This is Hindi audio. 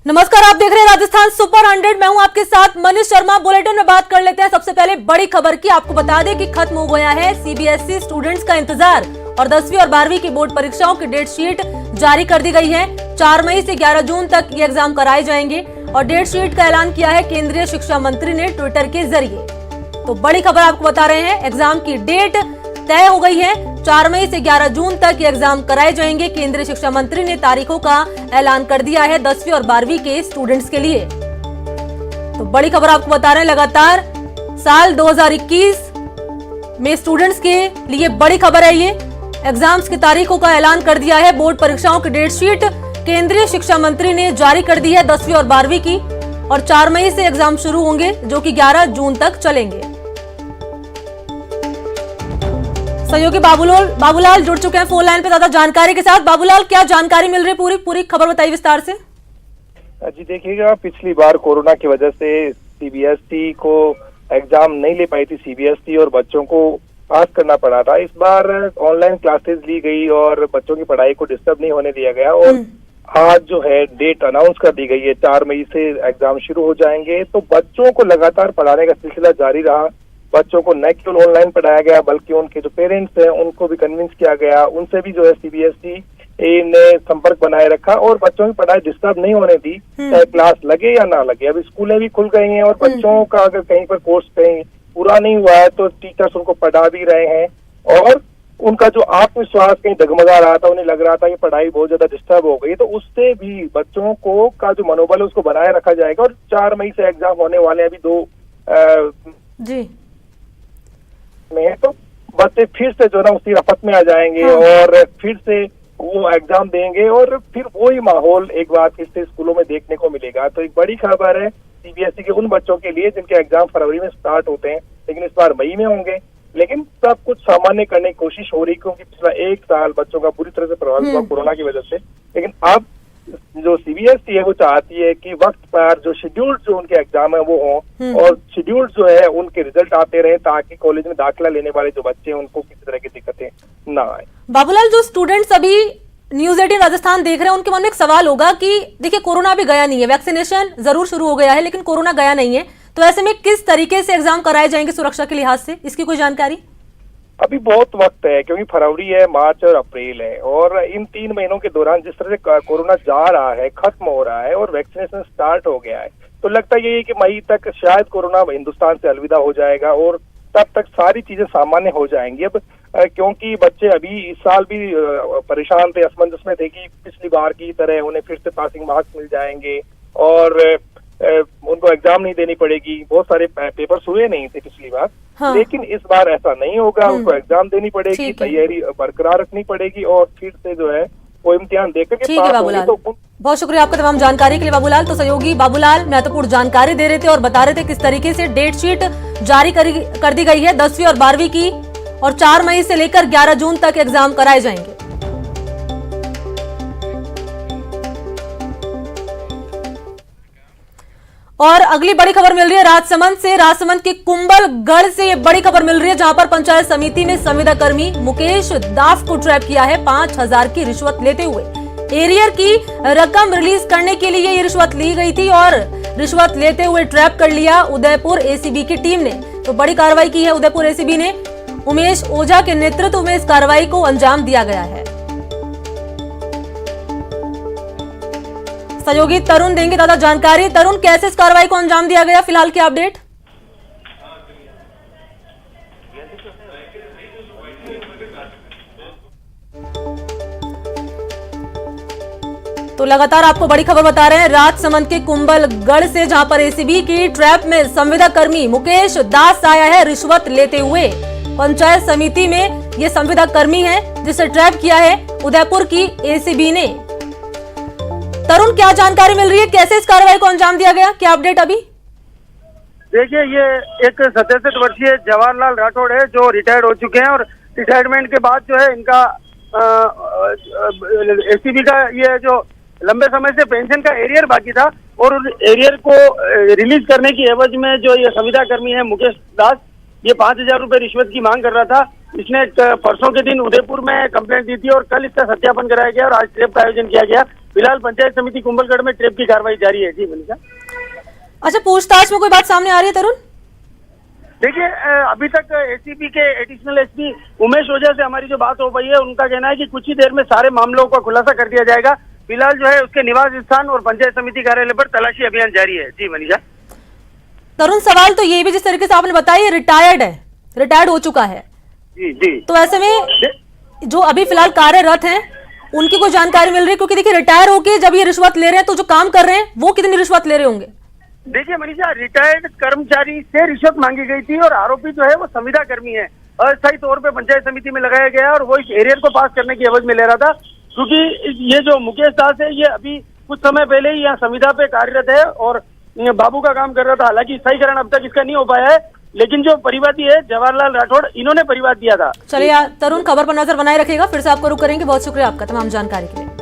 नमस्कार, आप देख रहे हैं राजस्थान सुपर 100। मैं हूं आपके साथ मनीष शर्मा। बुलेटिन में बात कर लेते हैं सबसे पहले बड़ी खबर की। आपको बता दें कि खत्म हो गया है सीबीएसई स्टूडेंट्स का इंतजार और 10वीं और 12वीं की बोर्ड परीक्षाओं की डेट शीट जारी कर दी गई है। 4 मई से 11 जून तक ये एग्जाम कराए जाएंगे और डेट शीट का ऐलान किया है केंद्रीय शिक्षा मंत्री ने ट्विटर के जरिए। तो बड़ी खबर आपको बता रहे हैं, एग्जाम की डेट तय हो गई है। 4 मई से 11 जून तक ये एग्जाम कराए जाएंगे। केंद्रीय शिक्षा मंत्री ने तारीखों का ऐलान कर दिया है 10वीं और 12वीं के स्टूडेंट्स के लिए। तो बड़ी खबर आपको बता रहे हैं, लगातार साल 2021 में स्टूडेंट्स के लिए बड़ी खबर है ये। एग्जाम्स की तारीखों का ऐलान कर दिया है। बोर्ड परीक्षाओं की डेट शीट केंद्रीय शिक्षा मंत्री ने जारी कर दी है 10वीं और 12वीं की, और 4 मई से एग्जाम शुरू होंगे जो कि 11 जून तक चलेंगे। सहयोगी बाबूलाल जुड़ चुके हैं फोन लाइन पे ज्यादा जानकारी के साथ। बाबूलाल, क्या जानकारी मिल रही है? पूरी खबर बताइए विस्तार से। जी देखिएगा, पिछली बार कोरोना की वजह से सीबीएसई को एग्जाम नहीं ले पाई थी सीबीएसई और बच्चों को पास करना पड़ा था। इस बार ऑनलाइन क्लासेस ली गई और बच्चों की पढ़ाई को डिस्टर्ब नहीं होने दिया गया और आज जो है डेट अनाउंस कर दी गई है। 4 मई से एग्जाम शुरू हो जाएंगे। तो बच्चों को लगातार पढ़ाने का सिलसिला जारी रहा। बच्चों को न केवल ऑनलाइन पढ़ाया गया बल्कि उनके जो पेरेंट्स हैं उनको भी कन्विंस किया गया। उनसे भी जो है सीबीएसई ने संपर्क बनाए रखा और बच्चों की पढ़ाई डिस्टर्ब नहीं होने दी, चाहे क्लास लगे या ना लगे। अब स्कूलें भी खुल गई हैं और बच्चों का अगर कहीं पर कोर्स कहीं पूरा नहीं हुआ है तो टीचर्स उनको पढ़ा भी रहे हैं और उनका जो आत्मविश्वास कहीं डगमगा रहा था, उन्हें लग रहा था कि पढ़ाई बहुत ज्यादा डिस्टर्ब हो गई, तो उससे भी बच्चों को का जो मनोबल है उसको बनाए रखा जाएगा। और 4 मई से एग्जाम होने वाले अभी 2 जी में है, तो बच्चे फिर से जो ना उसी रफत में आ जाएंगे और फिर से वो एग्जाम देंगे और फिर वही माहौल एक बार फिर से स्कूलों में देखने को मिलेगा। तो एक बड़ी खबर है सीबीएसई के उन बच्चों के लिए जिनके एग्जाम फरवरी में स्टार्ट होते हैं, लेकिन इस बार मई में होंगे। लेकिन सब कुछ सामान्य करने की कोशिश हो रही, क्योंकि पिछला 1 साल बच्चों का बुरी तरह से प्रभावित हुआ कोरोना की वजह से। लेकिन अब जो सीबीएसई है वो चाहती है कि वक्त पर जो शेड्यूल्ड जो उनके एग्जाम है वो हों और शेड्यूल्ड जो है उनके रिजल्ट आते रहे, ताकि कॉलेज में दाखिला लेने वाले जो बच्चे हैं उनको किसी तरह की दिक्कतें ना आए। बाबूलाल, जो स्टूडेंट्स अभी न्यूज 18 राजस्थान देख रहे हैं उनके मन में एक सवाल होगा कि देखिए कोरोना अभी गया नहीं है, वैक्सीनेशन जरूर शुरू हो गया है लेकिन कोरोना गया नहीं है, तो ऐसे में किस तरीके से एग्जाम कराए जाएंगे सुरक्षा के लिहाज से? इसकी कोई जानकारी? अभी बहुत वक्त है, क्योंकि फरवरी है, मार्च और अप्रैल है और इन 3 महीनों के दौरान जिस तरह से कोरोना जा रहा है, खत्म हो रहा है और वैक्सीनेशन स्टार्ट हो गया है, तो लगता यही है कि मई तक शायद कोरोना हिंदुस्तान से अलविदा हो जाएगा और तब तक सारी चीजें सामान्य हो जाएंगी। अब क्योंकि बच्चे अभी इस साल भी परेशान थे, असमंजस में थे कि पिछली बार की तरह उन्हें फिर से पासिंग मार्क्स मिल जाएंगे और उनको एग्जाम नहीं देनी पड़ेगी। बहुत सारे पेपर्स हुए नहीं थे पिछली बार, लेकिन इस बार ऐसा नहीं होगा। उनको एग्जाम देनी पड़ेगी, तैयारी बरकरार रखनी पड़ेगी और फिर से जो है वो इम्तिहान देकर के ठीक है बाबूलाल, तो बहुत शुक्रिया आपका तमाम जानकारी के लिए बाबूलाल। तो सहयोगी बाबूलाल महत्वपूर्ण जानकारी दे रहे थे और बता रहे थे किस तरीके से डेट शीट जारी कर दी गई है 10वीं और 12वीं की, और 4 मई से लेकर 11 जून तक एग्जाम कराए जाएंगे। और अगली बड़ी खबर मिल रही है राजसमंद से। राजसमंद के कुंभलगढ़ से ये बड़ी खबर मिल रही है, जहां पर पंचायत समिति में संविदा कर्मी मुकेश दास को ट्रैप किया है 5000 की रिश्वत लेते हुए। एरियर की रकम रिलीज करने के लिए ये रिश्वत ली गई थी और रिश्वत लेते हुए ट्रैप कर लिया उदयपुर एसीबी की टीम ने। तो बड़ी कार्रवाई की है उदयपुर एसीबी ने। उमेश ओझा के नेतृत्व में इस कार्रवाई को अंजाम दिया गया है। सहयोगी तरुण देंगे ज्यादा जानकारी। तरुण, कैसे इस कार्रवाई को अंजाम दिया गया, फिलहाल की अपडेट? तो लगातार आपको बड़ी खबर बता रहे हैं राजसमंद के कुंभलगढ़ से, जहां पर एसीबी की ट्रैप में संविदा कर्मी मुकेश दास आया है रिश्वत लेते हुए। पंचायत समिति में ये संविदा कर्मी है जिसे ट्रैप किया है उदयपुर की एसीबी ने। तरुण, क्या जानकारी मिल रही है, कैसे इस कार्रवाई को अंजाम दिया गया, क्या अपडेट अभी? देखिए, ये एक 67 वर्षीय जवाहरलाल राठौड़ है जो रिटायर्ड हो चुके हैं और रिटायरमेंट के बाद जो है इनका एसीबी का ये जो लंबे समय से पेंशन का एरियर बाकी था और उस एरियर को रिलीज करने की एवज में जो ये संविदा कर्मी है मुकेश दास, ये 5000 रुपए रिश्वत की मांग कर रहा था। इसने परसों के दिन उदयपुर में कंप्लेंट दी थी और कल इसका सत्यापन कराया गया और आज ट्रेप का आयोजन किया गया। फिलहाल पंचायत समिति कुंभलगढ़ में ट्रेप की कार्रवाई जारी है। जी मनीषा। अच्छा, पूछताछ में कोई बात सामने आ रही है तरुण? देखिए, अभी तक एसीपी के एडिशनल एसपी उमेश ओझा से हमारी जो बात हो पाई है, उनका कहना है कि कुछ ही देर में सारे मामलों का खुलासा कर दिया जाएगा। फिलहाल जो है उसके निवास स्थान और पंचायत समिति कार्यालय पर तलाशी अभियान जारी है। जी मनीषा। तरुण, सवाल तो ये भी जिस तरीके से आपने बताया, रिटायर्ड है, रिटायर्ड हो चुका है। जी जी। तो ऐसे में जो अभी फिलहाल कार्यरत हैं उनकी कोई जानकारी मिल रही है? क्योंकि देखिए, रिटायर होके जब ये रिश्वत ले रहे हैं तो जो काम कर रहे हैं वो कितनी रिश्वत ले रहे होंगे? देखिए मनीषा, रिटायर्ड कर्मचारी से रिश्वत मांगी गई थी और आरोपी जो है वो संविदा कर्मी है, अस्थायी तौर पे पंचायत समिति में लगाया गया और वो इस एरियर को पास करने की एवज में ले रहा था। क्योंकि ये जो मुकेश दास है, ये अभी कुछ समय पहले ही यहाँ संविदा पे कार्यरत है और बाबू का काम कर रहा था। हालांकि सहीकरण अब तक इसका नहीं हो पाया है, लेकिन जो परिवादी है जवाहरलाल राठौड़, इन्होंने परिवाद दिया था। चलिए तरुण, खबर पर नजर बनाए रखिएगा। फिर से आपको रुक करेंगे। बहुत शुक्रिया आपका तमाम जानकारी के लिए।